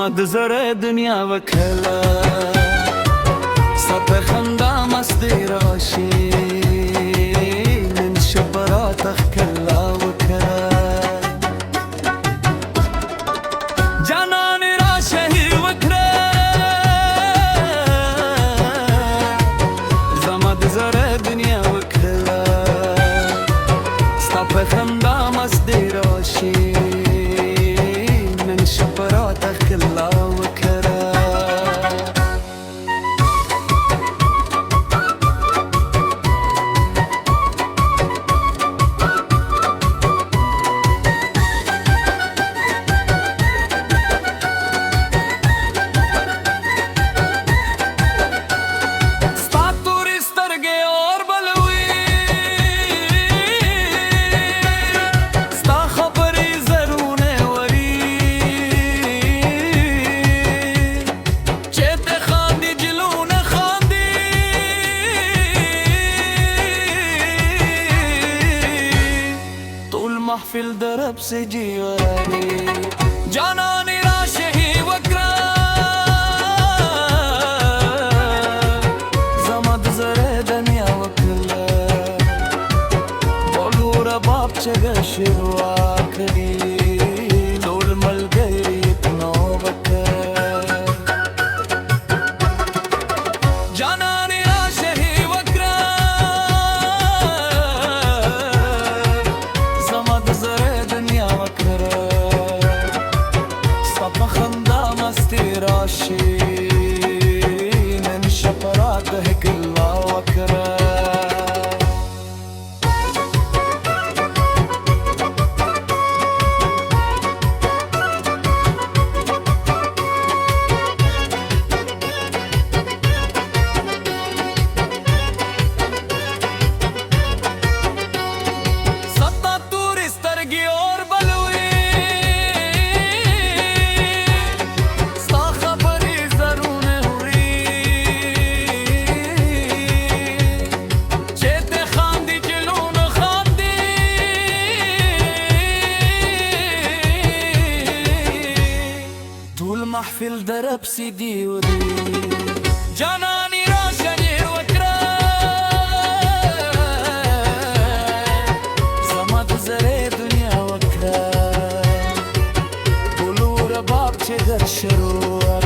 زمد زره دنیا وکلا ستا خندا مستی راشی من شبراتخ کلا وکلا جانانی را شهی وکره زمد زره دنیا وکلا ستا خندا مستی راشی من شبراتخ کلا وکلا محفل درب سے جیوانی جانانی راشہی وکرا زمد زره دنیا وکلا بولو رباب چگه شروع کری لول مل گئی اتنا وکر جانانی راشہی وکرا راشي من شفراته كلها وكره ستا توري سترګي اور بلوي محفل درب سيدي ودي جاناني راشني وكرا زمد زره دنيا وكرا بلو رباب چه در شروع